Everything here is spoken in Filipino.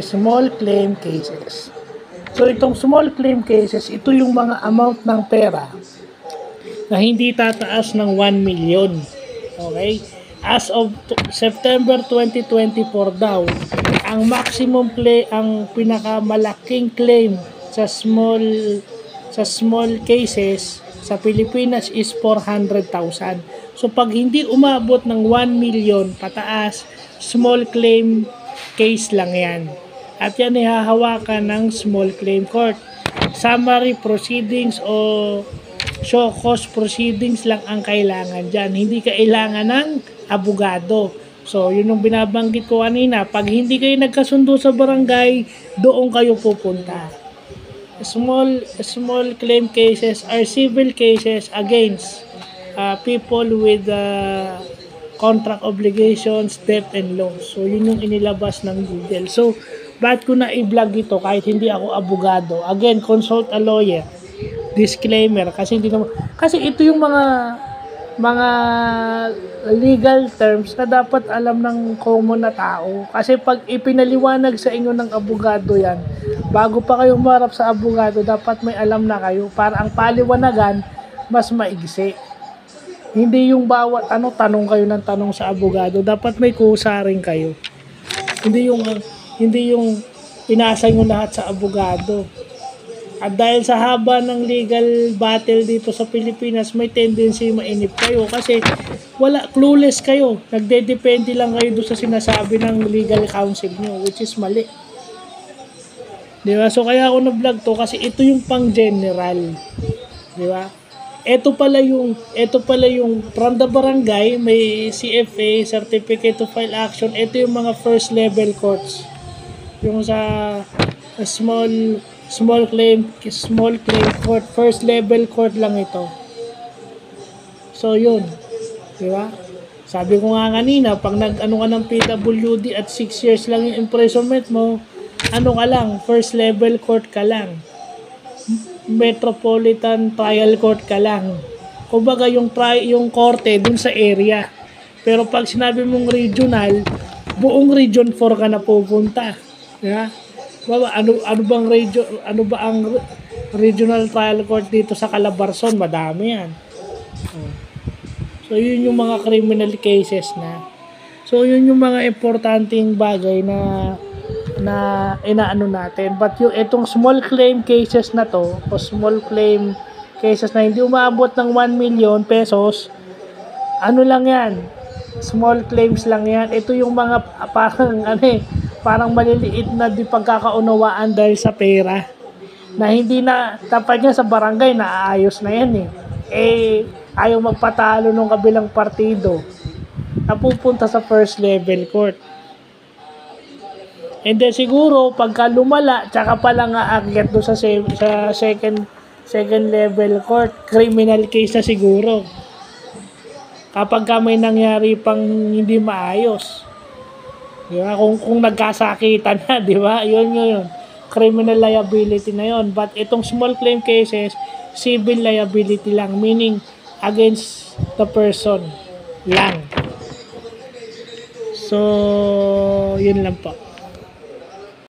small claim cases. So itong small claim cases, ito yung mga amount ng pera na hindi tataas ng 1 million. Okay? As of September 2024 daw, ang maximum claim, ang pinakamalaking claim sa small cases sa Pilipinas is 400,000. So pag hindi umabot ng 1 million pataas, small claim case lang yan. At yan ay hahawakan ng small claim court. Summary proceedings o show cause proceedings lang ang kailangan dyan. Hindi kailangan ng abogado. So, yun yung binabanggit ko kanina. Pag hindi kayo nagkasundo sa barangay, doon kayo pupunta. Small claim cases are civil cases against people with contract obligations, debt, and loans. So, yun yung inilabas ng Google. So, bakit ko na i-vlog ito kahit hindi ako abogado? Again, consult a lawyer. Disclaimer. Kasi ito yung mga legal terms na dapat alam ng common na tao. Kasi pag ipinaliwanag sa inyo ng abogado yan, bago pa kayo humarap sa abogado, dapat may alam na kayo para ang paliwanagan mas maigsi. Hindi yung bawat tanong kayo ng tanong sa abogado, dapat may kusa rin kayo. Hindi yung inasa nyo lahat sa abogado. At dahil sa haba ng legal battle dito sa Pilipinas, may tendency mainip kayo kasi clueless kayo. Nagdedepende lang kayo doon sa sinasabi ng legal counsel nyo, which is mali. Diba? So kaya ako na-vlog to kasi ito yung pang general. Diba? Ito pala yung from the barangay, may CFA, Certificate to File Action. Ito yung mga first level courts. Yung sa small claim court, first level court lang ito. So yun, di ba? Sabi ko nga kanina, pag nag-ano ka ng PWD at 6 years lang yung imprisonment mo, ano ka lang, first level court ka lang. Metropolitan Trial Court ka lang. Kumbaga yung korte dun sa area. Pero pag sinabi mong regional, buong region 4 ka na pupunta. Yeah. Ano ba ang regional trial court dito sa Calabarzon? Madami yan. So yun yung mga criminal cases na. So yun yung mga importanteng bagay na inaano natin. But yung itong small claim cases na to, o small claim cases na hindi umabot ng 1 million pesos, ano lang yan? Small claims lang yan. Ito yung mga parang maliliit na di pagkakaunawaan dahil sa pera. Na hindi na, dapat niya sa barangay, naaayos na yan ayaw magpatalo ng kabilang partido. Napupunta sa first level court. And then siguro, pagka lumala, tsaka pala nga aakyat doon sa second level court, criminal case na siguro. Kapag may nangyari pang hindi maayos. Di ba? Kung nagkasakitan na, di ba? Yun. Criminal liability na yun. But itong small claim cases, civil liability lang. Meaning, against the person lang. So, yun lang po.